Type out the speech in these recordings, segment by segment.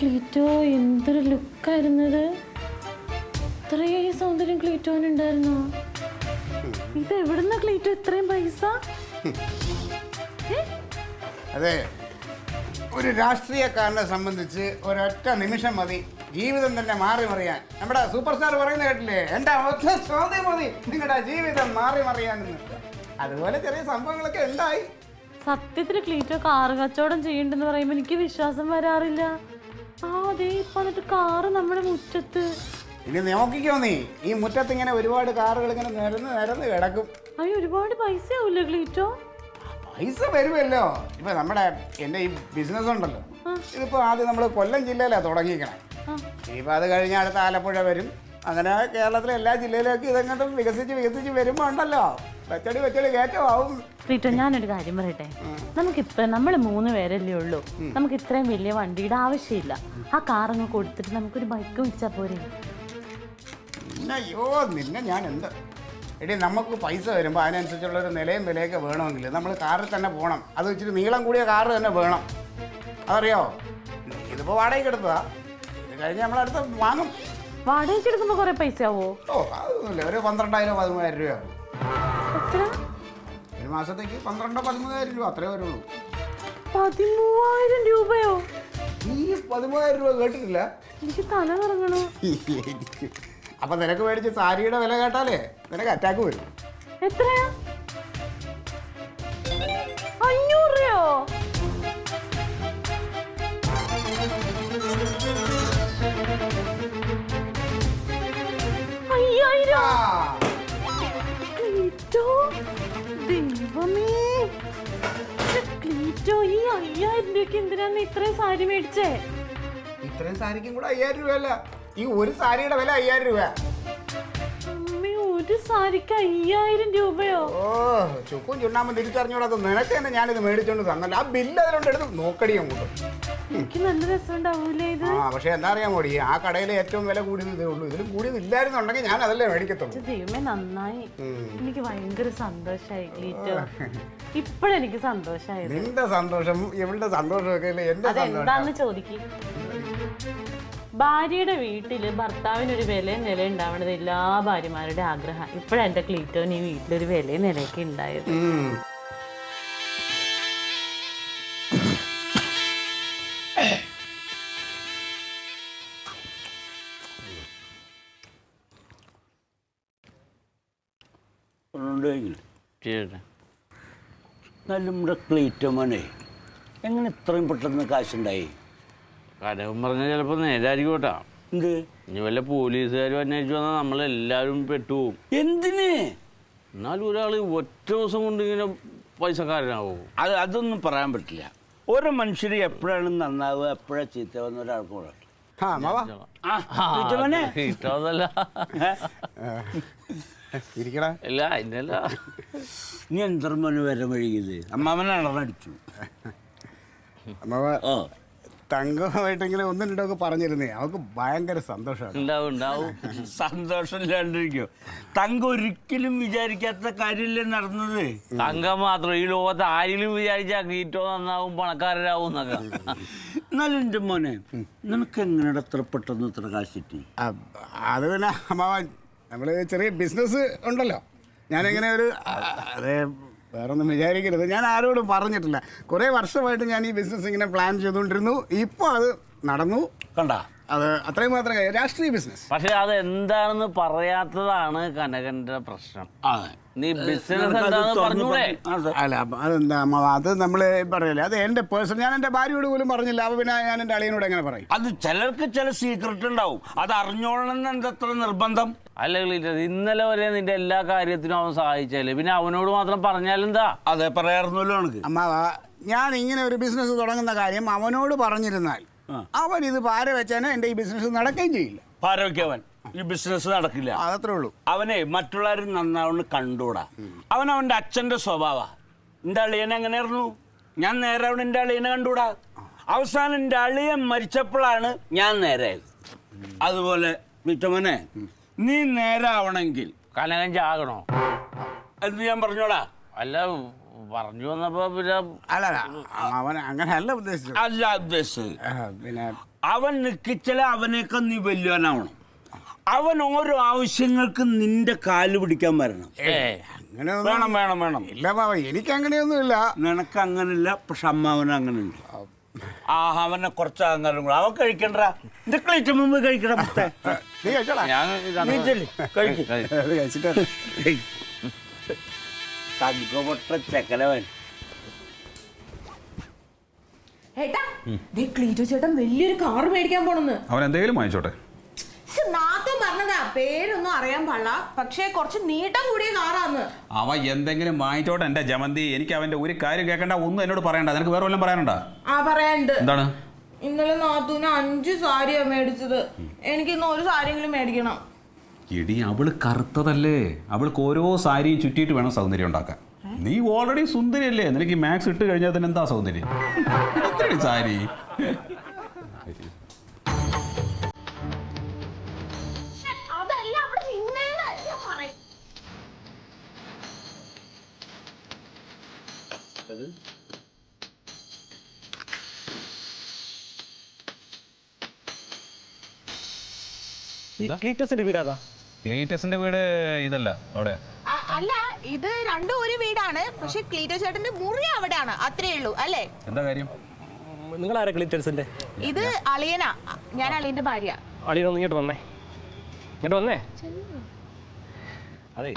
ക്ലീറ്റോ എന്തൊരു ലുക്കായിരുന്നത്. ഇത്രയും സൗന്ദര്യം ക്ലീറ്റോനുണ്ടായിരുന്നോ? ഇത് എവിടുന്ന ക്ലീറ്റോ ഇത്രയും പൈസ? അതെ, ഒരു രാഷ്ട്രീയക്കാരനെ സംബന്ധിച്ച് ഒരൊറ്റ നിമിഷം മതി ജീവിതം തന്നെ മാറി മറിയാൻ. നമ്മുടെ സൂപ്പർ സ്റ്റാർ പറയുന്നത് കേട്ടില്ലേ, എൻ്റെ ഒറ്റ ചോദ്യം മതി നിങ്ങളുടെ ജീവിതം മാറി മറിയാനെന്ന്. അതുപോലെ ചെറിയ സംഭവങ്ങളൊക്കെ ഉണ്ടായി. സത്യത്തിൽ ക്ലീറ്റോ കാറ് കച്ചവടം ചെയ്യണ്ടെന്ന് പറയുമ്പോ എനിക്ക് വിശ്വാസം വരാറില്ല. അതെ, ഇപ്പൊ എന്നിട്ട് കാറ് നമ്മുടെ മുറ്റത്ത്. ഇനി നോക്കിക്കോ നീ, ഈ മുറ്റത്ത് ഇങ്ങനെ ഒരുപാട് കാറുകൾ ഇങ്ങനെ നിരന്ന് കിടക്കും. അയ്യോ, ഒരുപാട് പൈസ ആവൂല്ലേ ക്ലീറ്റോ? പൈസ വരുമല്ലോ. ഇപ്പൊ നമ്മുടെ എൻ്റെ ഈ ബിസിനസ് ഉണ്ടല്ലോ, ഇതിപ്പോ ആദ്യം നമ്മൾ കൊല്ലം ജില്ലയിലാണ് തുടങ്ങിയിരിക്കണേ. ഇനിയിപ്പോൾ അത് കഴിഞ്ഞ അടുത്ത ആലപ്പുഴ വരും. അങ്ങനെ കേരളത്തിലെ എല്ലാ ജില്ലയിലേക്കും ഇതെങ്ങോട്ടും വികസിച്ച് വരുമ്പോ ഉണ്ടല്ലോ വെച്ചടി കയറ്റമാവും. ക്ലീറ്റോ, ഞാനൊരു കാര്യം പറയട്ടെ. നമുക്കിപ്പോ നമ്മൾ 3 പേരല്ലേ ഉള്ളൂ. നമുക്ക് ഇത്രയും വലിയ വണ്ടിയുടെ ആവശ്യമില്ല. ആ കാറങ്ങ് കൊടുത്തിട്ട് നമുക്കൊരു ബൈക്ക് വിളിച്ചാ പോരെ? അയ്യോ, നിന്നെ ഞാൻ എന്താ എടി, നമുക്ക് പൈസ വരുമ്പോൾ അതിനനുസരിച്ചുള്ള ഒരു നിലയും വിലയൊക്കെ വേണമെങ്കിൽ നമ്മൾ കാറിൽ തന്നെ പോകണം. അത് വെച്ചിട്ട് നീളം കൂടിയ കാറ് തന്നെ വേണം. അതറിയോ? ഇതിപ്പോൾ വാടകയ്ക്ക് എടുത്തതാ. ഇത് കഴിഞ്ഞ് നമ്മളടുത്ത് വാങ്ങും. വാടകയ്ക്ക് എടുക്കുമ്പോൾ കുറെ പൈസ ആവോ? ഓ, അതൊന്നുമില്ല. ഒരു 12,000 13,000 രൂപയാവും. എത്ര? ഒരു മാസത്തേക്ക് 12,000-13,000 രൂപ അത്രേ വരുള്ളൂ. 13,000 രൂപയോ? ഈ 13,000 രൂപ കേട്ടിട്ടില്ല? എനിക്ക് തല കറങ്ങണോ. അപ്പൊ നിനക്ക് മേടിച്ച് സാരിയുടെ വില കേട്ടാലേ നിനക്ക് അറ്റാക്ക് വരും. എത്രയാ? 500 രൂപയോ? ക്ലീറ്റോ, ദൈവമേ, ക്ലീറ്റോ, ഈ 5,000 രൂപയ്ക്ക് എന്തിനാന്ന് ഇത്രയും സാരി മേടിച്ചേ? ഇത്രയും സാരിക്കും കൂടെ 5,000 രൂപയല്ല, ഈ ഒരു സാരിയുടെ വില 5,000 രൂപ. അമ്മേ, ഒരു സാരിക്ക് 5,000 രൂപയോ? ഓ, ചുക്കും ചുണ്ണാമ്പ് തിരിച്ചറിഞ്ഞോടത് നിനക്ക് തന്നെ ഞാനിത് മേടിച്ചോണ്ട് തന്നല്ല. ആ ബില്ല് അതിലോട്ട് എടുത്ത് നോക്കടി അങ്ങോട്ട്. എനിക്ക് നല്ല രസമുണ്ടാവൂലേ ഇത്? പക്ഷെ എന്താ അറിയാൻ പോടി, ആ കടയിലെ ഏറ്റവും വില കൂടിയത് ഇതേ ഉള്ളൂ. ഇതിലും കൂടിയത് ഇല്ലായിരുന്നുണ്ടെങ്കിൽ ഞാൻ അതല്ലേ മേടിക്കത്തുള്ളൂ. ദൈവമേ, നന്നായി. എനിക്ക് ഭയങ്കര സന്തോഷായി ക്ലീറ്റോ. ഇപ്പഴെനിക്ക് സന്തോഷായത്. നിന്റെ സന്തോഷം ഇവളുടെ സന്തോഷമൊക്കെ അല്ലേ എന്റെ സന്തോഷം. അതെന്താന്ന് ചോദിക്കും. ഭാര്യയുടെ വീട്ടില് ഭർത്താവിനൊരു വിലയും നില ഉണ്ടാവണത് എല്ലാ ഭാര്യമാരുടെ ആഗ്രഹം. ഇപ്പഴാ എന്റെ ക്ലീറ്റോന് ഈ വീട്ടിലൊരു വിലയും നിലയൊക്കെ ഉണ്ടായത്. നമ്മുടെ ക്ലീറ്റോമോനെ എങ്ങനെ ഇത്രയും പെട്ടെന്ന് കാശുണ്ടായി? കടവും പറഞ്ഞാൽ ചിലപ്പോൾ നേരായിരിക്കും കേട്ടാ. എന്ത്? ഇനി വല്ല പോലീസുകാരും അന്വേഷിച്ചു വന്നാൽ നമ്മളെല്ലാവരും പെട്ടുപോകും. എന്തിന്? എന്നാലും ഒരാൾ ഒറ്റ ദിവസം കൊണ്ട് ഇങ്ങനെ പൈസക്കാരനാവും? അതൊന്നും പറയാൻ പറ്റില്ല. ഓരോ മനുഷ്യർ എപ്പോഴാണ് നന്നാവുക എപ്പോഴാണ് ചീത്തവെന്ന് ഒരാൾക്കും കൂടെ. ഇല്ല, അതിനല്ല. നീ എന്തർമ്മന് വരെ വഴുകിയത്? അമ്മാവനെ അടർന്നടിച്ചു. അമ്മാവ തങ്കമായിട്ടെങ്കിലും ഒന്നും രണ്ടൊക്കെ പറഞ്ഞിരുന്നേ, അവർക്ക് ഭയങ്കര സന്തോഷമാണ്. ഉണ്ടാവും. സന്തോഷമില്ലാണ്ടിരിക്കും. തങ്ക ഒരിക്കലും വിചാരിക്കാത്ത കാര്യമില്ലേ നടന്നത്. തങ്കം മാത്രം ഈ ലോകത്ത് ആരെങ്കിലും വിചാരിച്ചാ ക്ലീറ്റോ നന്നാവും, പണക്കാരനാവും എന്നൊക്കെ. എന്നാലും എൻ്റെ മോനെ, നിനക്ക് എങ്ങനെയാണ് അത്ര പെട്ടെന്ന് ഇത്ര കാശ് കിട്ടി? അത് പിന്നെ അമ്മാവ, നമ്മൾ ചെറിയ ബിസിനസ് ഉണ്ടല്ലോ, ഞാനിങ്ങനെ ഒരു അതേ വേറൊന്നും വിചാരിക്കരുത്, ഞാൻ ആരോടും പറഞ്ഞിട്ടില്ല. കുറേ വർഷമായിട്ട് ഞാൻ ഈ ബിസിനസ് ഇങ്ങനെ പ്ലാൻ ചെയ്തുകൊണ്ടിരുന്നു. ഇപ്പോൾ അത് നടന്നു. കണ്ട, അത് അത്രയും മാത്രം രാഷ്ട്രീയ ബിസിനസ്. പക്ഷെ അത് എന്താണെന്ന് പറയാത്തതാണ് കനകന്റെ പ്രശ്നം. നീ ബിസിനസ് എന്താണെന്ന് പറഞ്ഞൂടെ? അല്ല, അതെന്താ അത് നമ്മൾ പറയല്ലേ, അത് എൻ്റെ പേഴ്സൺ. ഞാൻ എൻ്റെ ഭാര്യയോട് പോലും പറഞ്ഞില്ല. അപ്പോൾ പിന്നെ ഞാൻ എൻ്റെ അളിയനോട് എങ്ങനെ പറയും? അത് ചിലർക്ക് ചില സീക്രട്ട് ഉണ്ടാവും, അത് അറിഞ്ഞോളണം എന്തത്ര നിർബന്ധം? അല്ലെങ്കിൽ ഇന്നലെ വരെ നിന്റെ എല്ലാ കാര്യത്തിനും അവൻ സഹായിച്ചല്ലേ, പിന്നെ അവനോട് മാത്രം പറഞ്ഞാലെന്താ? അതെ, പറയാറുന്നല്ലോ എനിക്ക്. അമ്മാവ, ഞാൻ ഇങ്ങനെ ഒരു ബിസിനസ് തുടങ്ങുന്ന കാര്യം അവനോട് പറഞ്ഞിരുന്നാൽ അവൻ ഇത് പാര വെച്ചാൽ എൻ്റെ ഈ ബിസിനസ് നടക്കുകയും ചെയ്യില്ല. പാര വയ്ക്കവൻ ഈ ബിസിനസ് നടക്കില്ല. അതത്രേ ഉള്ളൂ. അവനെ മറ്റുള്ളവരും നന്നാവണ് കണ്ടുകൂടാ. അവൻ്റെ അച്ഛൻ്റെ സ്വഭാവ. എൻ്റെ അളിയനെ എങ്ങനെയായിരുന്നു? ഞാൻ നേരെ അവൻ എൻ്റെ അളിയനെ കണ്ടുകൂടാ. അവസാനം എൻ്റെ അളിയൻ മരിച്ചപ്പോഴാണ് ഞാൻ നേരെയായത്. അതുപോലെ വിറ്റമനെ, നീ നേരെ ആവണമെങ്കിൽ കനകൻ ചാകണോ? എന്ന് ഞാൻ പറഞ്ഞോടാ. അല്ല, പറഞ്ഞു വന്നപ്പോ പിന്നെ അല്ല അവൻ അങ്ങനെ അല്ല ഉദ്ദേശിച്ചത്. അല്ല ഉദ്ദേശിച്ചത്. പിന്നെ അവൻ നിൽക്കിച്ചാൽ അവനേക്കാൾ നീ വലിയവനാവണം. അവൻ ഓരോ ആവശ്യങ്ങൾക്ക് നിന്റെ കാല് പിടിക്കാൻ വരണം. അങ്ങനെ വേണം വേണം വേണം. ഇല്ല ബാബ, എനിക്ക് അങ്ങനെയൊന്നും ഇല്ല. നിനക്ക് അങ്ങനില്ല, പക്ഷെ അമ്മാവന് അങ്ങനെ ഉണ്ട്. അവനെ കുറച്ച് അഹങ്കാരം കൂടെ. അവൻ കഴിക്കണ്ട, ഇത് ക്ലീറ്റ് മുമ്പ് കഴിക്കണം. നീ കഴിച്ചോളാം. കഴിച്ചിട്ട് ചെക്കനവൻ. ഏട്ടാ, ദേ ക്ലീറ്റോ ചേട്ടൻ വലിയൊരു കാർ മേടിക്കാൻ പോണെന്ന്. അവൻ എന്തെങ്കിലും വാങ്ങിച്ചോട്ടെ. നാത്തും പറഞ്ഞതാ, പേരൊന്നും അറിയാൻ പാടില്ല, പക്ഷേ കുറച്ച് നീട്ടം കൂടിയ കാറാന്ന്. അവ എന്തെങ്കിലും വാങ്ങിച്ചോട്ടെ എന്റെ ജമന്തി. എനിക്ക് അവന്റെ ഒരു കാര്യം കേൾക്കണ്ട, ഒന്നും എന്നോട് പറയണ്ട. നിനക്ക് വേറെ വല്ലതും പറയാനുണ്ടോ? ആ പറയാനുണ്ട്. എന്താണ്? ഇന്നലെ നാത്തൂന് 5 സാരിയാ മേടിച്ചത്. എനിക്ക് ഇന്ന് ഒരു സാരിയെങ്കിലും മേടിക്കണം. എടി, അവള് കറുത്തതല്ലേ, അവൾക്ക് ഓരോ സാരിയും ചുറ്റിയിട്ട് വേണം സൗന്ദര്യം ഉണ്ടാക്കാൻ. നീ ഓൾറെഡി സുന്ദരിയല്ലേ, നിനക്ക് ഈ മാക്സ് ഇട്ട് കഴിഞ്ഞാൽ തന്നെ എന്താ സൗന്ദര്യം? എത്രയാണ് സാരി? ക്ലീറ്റസിന്റെ വീട് ഇതല്ല അവിടെ. അല്ല, ഇത് രണ്ടും ഒരു വീടാണ്, പക്ഷെ ക്ലീറ്റോ ചേട്ടന്റെ മുറി അവിടെയാണ്. അത്രേ ഉള്ളൂ അല്ലേ? എന്താ കാര്യം? നിങ്ങൾ ആരാ ക്ലീറ്റസിന്റെ? ഇത് അളിയനാ, ഞാൻ അളിയന്റെ ഭാര്യ. അളിയനൊന്ന് ഇങ്ങോട്ട് വന്നേ, ഇങ്ങോട്ട് വന്നേ. അതെ,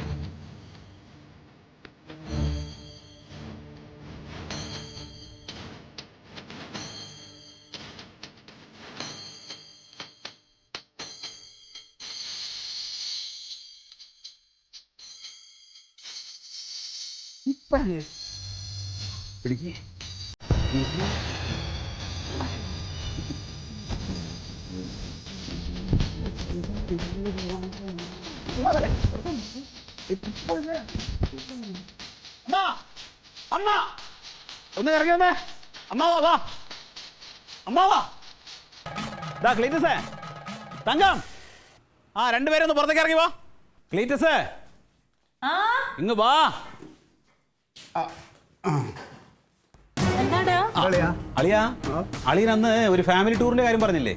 ഒന്ന് ഇറങ്ങി വന്നേ. അമ്മാവാ വാ, അമ്മാവാ. ക്ലീറ്റസേ, തങ്കം, രണ്ടുപേരും ഒന്ന് പുറത്തേക്ക് ഇറങ്ങി വാ. ക്ലീറ്റസേ, ഇങ്ങ് വാ. അളിയാ, അളിയൻ അന്ന് ഒരു ഫാമിലി ടൂറിന്റെ കാര്യം പറഞ്ഞില്ലേ?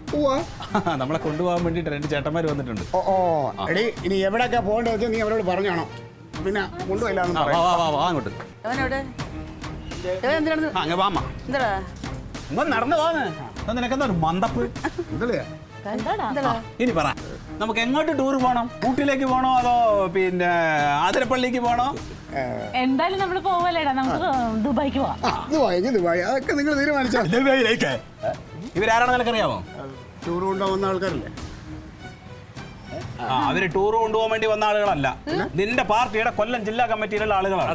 നമ്മളെ കൊണ്ടുപോകാൻ വേണ്ടിട്ട് 2 ചേട്ടന്മാർ വന്നിട്ടുണ്ട്. എടി, ഇനി എവിടെയൊക്കെ പോകേണ്ടത് വെച്ചാൽ നീ അവരോട് പറഞ്ഞാണോ? പിന്നെ കൊണ്ടുപോയില്ല. അങ്ങോട്ട് നടന്നു പോന്ന്. നിനക്കെന്താ ഒരു മന്ദപ്പ്? ഇനി പറ, നമുക്ക് എങ്ങോട്ട് ടൂർ പോകണം? ഊട്ടിയിലേക്ക് പോകണോ അതോ പിന്നെ ആതിരപ്പള്ളിക്ക് പോകണോ? എന്തായാലും നമ്മള് പോവല്ലേടാ, നമുക്ക് ദുബായിക്ക് പോവാം. ദുബായ്, അതൊക്കെ നിങ്ങൾ തീരുമാനിച്ചോ? ഇവരാരാണെന്ന് നിനക്കറിയാമോ? ടൂർ കൊണ്ടുപോകുന്ന ആൾക്കാരല്ലേ? അവര് ടൂർ കൊണ്ടുപോകാൻ വേണ്ടി വന്ന ആളുകളല്ല, നിന്റെ പാർട്ടിയുടെ കൊല്ലം ജില്ലാ കമ്മിറ്റിയിലുള്ള ആളുകളാണ്.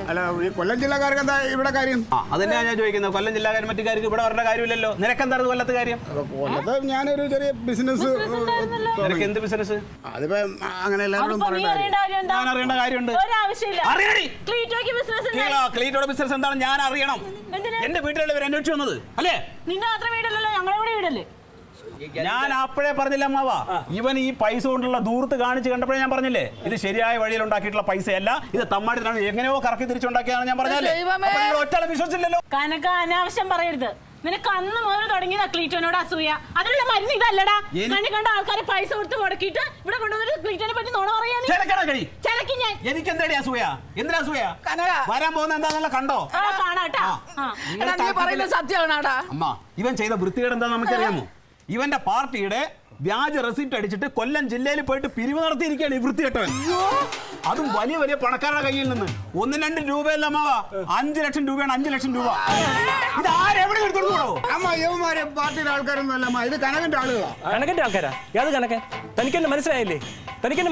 അല്ല, ഈ കൊല്ലം ജില്ലക്കാർക്ക് എന്താ ഇവിടെ കാര്യം? അതന്നെയാ ഞാൻ ചോദിക്കുന്നത്. കൊല്ലം ജില്ലാ കമ്മിറ്റിക്കാർക്ക് ഇവിടെ വരേണ്ട കാര്യമില്ലല്ലോ. നിനക്കെന്തായിരുന്നു കൊല്ലത്ത് കാര്യം? കൊല്ലത്ത് ഞാനൊരു ചെറിയ ബിസിനസ്. നിനക്ക് എന്ത് ബിസിനസ്? അതിപ്പോ അങ്ങനെ എല്ലാവരും ഞാൻ അറിയേണ്ട കാര്യമുണ്ട്. ക്ലീറ്റോയുടെ ബിസിനസ് എന്താണ് ഞാൻ അറിയണം. എന്റെ വീട്ടിലുള്ളവർ അന്വേഷിച്ചു വന്നത് അല്ലേ? നിന്റെ മാത്രം വീടല്ലോ, ഞങ്ങളുടെ വീടല്ലേ? ഞാൻ അപ്പോഴേ പറഞ്ഞില്ല അമ്മാവാ, ഇവൻ ഈ പൈസ കൊണ്ടുള്ള ദൂരത്ത് കാണിച്ച് കണ്ടപ്പോഴേ ഞാൻ പറഞ്ഞില്ലേ, ഇത് ശരിയായ വഴിയിൽ ഉണ്ടാക്കിയിട്ടുള്ള പൈസയല്ല, ഇത് തമ്മാടിത്തരാണ്, എങ്ങനെയോ കറക്കി തിരിച്ചുണ്ടാക്കിയാണ് ഞാൻ പറഞ്ഞല്ലേ. ഒറ്റ വിശ്വസിച്ചില്ലല്ലോ. കനക, അനാവശ്യം പറയരുത്. നിനക്ക് അന്ന് മുതൽ തുടങ്ങിയതാ ക്ലീറ്റോനോട് അസൂയ. അതിനുള്ള മരുന്ന് ഇതല്ലടാ. കണ്ണി കണ്ട ആൾക്കാരെ പൈസ കൊടുത്ത് മുടക്കിയിട്ട് ഇവിടെ കൊണ്ടുവന്നിട്ട് ക്ലീറ്റോനെ പറ്റി നോണ പറയാൻ. എനിക്ക് എന്താടി അസൂയ? എന്തിനാ അസൂയ? വരാൻ പോകുന്ന എന്താന്നുള്ള കണ്ടോ? കാണാട്ടാ. സത്യമാണാടാ. അമ്മ, ഇവൻ ചെയ്ത വൃത്തികേട് എന്താ നമുക്കറിയാമോ? ഇവന്റെ പാർട്ടിയുടെ വ്യാജ റെസിപ്റ്റ് അടിച്ചിട്ട് കൊല്ലം ജില്ലയിൽ പോയിട്ട് പിരിവ് നടത്തിയിരിക്കുകയാണ് ഈ വൃത്തികെട്ടവൻ. അതും വലിയ വലിയ പണക്കാരുടെ കയ്യിൽ നിന്ന്. 1-2 രൂപയല്ല അമ്മാവാ, 5 ലക്ഷം രൂപയാണ്. 5 ലക്ഷം രൂപ. ഇത് ആരെവിടെ എടുത്തോളൂ? അമ്മ, യുവമാരെ പാർട്ടിയുടെ ആൾക്കാരൊന്നും അല്ല, ഇത് കനകന്റെ ആളുകളാണ്. കണക്കന്റെ ആൾക്കാരാ? യാത് കണക്കൻ? തനിക്കെന്നെ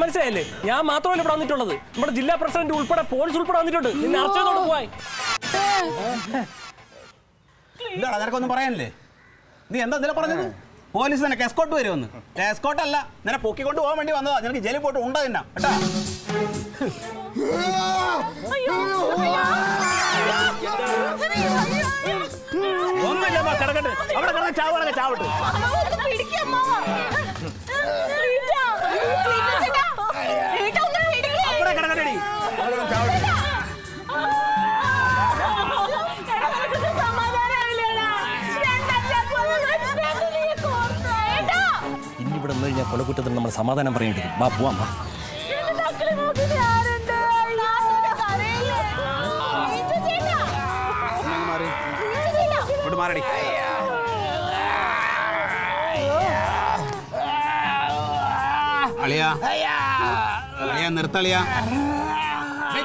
മനസ്സിലായില്ലേ? ഞാൻ മാത്രമല്ല ഇവിടെ വന്നിട്ടുള്ളത്, നമ്മുടെ ജില്ലാ പ്രസിഡന്റ് ഉൾപ്പെടെ പോലീസ് ഉൾപ്പെടെ വന്നിട്ടുണ്ട്. നിന്നെ അറസ്റ്റ് ചെയ്തോണ്ട് പോയി. ഇതാ നിനക്കൊന്നും പറയാനില്ലേ? നീ എന്താ ഇതിലെ പറഞ്ഞത്? പോലീസ് നിനക്ക് എസ്കോട്ട് വരുമെന്ന്. എസ്കോട്ട് അല്ല, നിന്നെ പൊക്കിക്കൊണ്ട് പോകാൻ വേണ്ടി വന്നതാ. നിനക്ക് ജയിലിൽ പോയിട്ട് ഉണ്ട തന്നെ കേട്ടാ. ഒന്നുമില്ല, കിടക്കട്ടെ അവിടെ കിടന്ന് ചാവണൊക്കെ ചാവട്ടെ. അവിടെ കിടക്കട്ടെടി, അവിടെ ചാവട്ടെ. നമ്മുടെ കുറ്റത്തിന് നമ്മൾ സമാധാനം പറയേണ്ടി വരും. വാ പോവാം വാ. എന്റെ മക്കളെ നോക്കിയിട്ട് ആരുണ്ട്? നാത്തൂന്റെ കരയില്ലേ? ബിജു ചേട്ടാ. ബിജു ചേട്ടാ. ഇവിടെ മാറടി. അളിയാ അളിയാ നിർത്തളിയാ.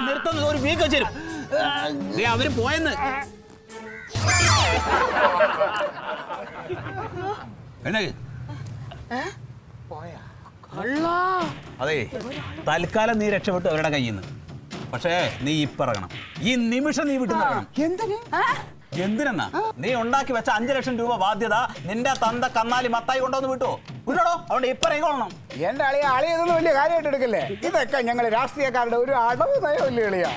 നിർത്തുന്നത് ഒരു വീക്ക് വെച്ചേരും. അവര് പോയെന്ന്. അതെ, തൽക്കാലം നീ രക്ഷപ്പെട്ടു അവരുടെ കയ്യിൽ നിന്ന്. പക്ഷേ നീ ഇപ്പിറങ്ങണം. ഈ നിമിഷം നീ വിട്ടു നിൽക്കണം. എന്തിനെന്നാ? നീ ഉണ്ടാക്കി വെച്ച 5 ലക്ഷം രൂപ ബാധ്യത നിന്റെ തന്ത കന്നാലി മത്തായി കൊണ്ടുവന്ന് വിട്ടോ അതുകൊണ്ട് ഇപ്പിറങ്ങിക്കൊള്ളണം. എന്റെ അളിയ ഇതൊന്നും വലിയ കാര്യമായിട്ട് എടുക്കല്ലേ. ഇതൊക്കെ ഞങ്ങൾ രാഷ്ട്രീയക്കാരുടെ ഒരു അടവ് നയമല്ലേ അളിയാ.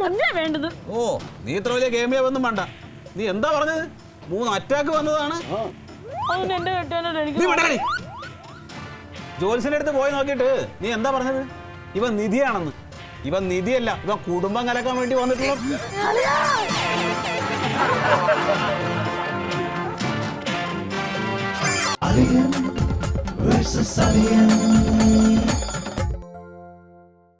മുന്നേ വേണ്ടത്. ഓ, നീ ഇത്ര വലിയ ഗെയിമിയൊന്നും വേണ്ട. നീ എന്താ പറഞ്ഞത്? 3 അറ്റാക്ക് വന്നതാണ്. അവൻ എന്റെ കെട്ടാനോട് നീ എനിക്ക് വിടടി. ജോത്സ്യന്റെ അടുത്ത് പോയി നോക്കിയിട്ട് നീ എന്താ പറഞ്ഞത്? ഇവൻ നിധിയാണെന്ന്. ഇവൻ നിധിയല്ല, ഇവൻ കുടുംബം കലക്കാൻ വേണ്ടി വന്നിട്ടുള്ള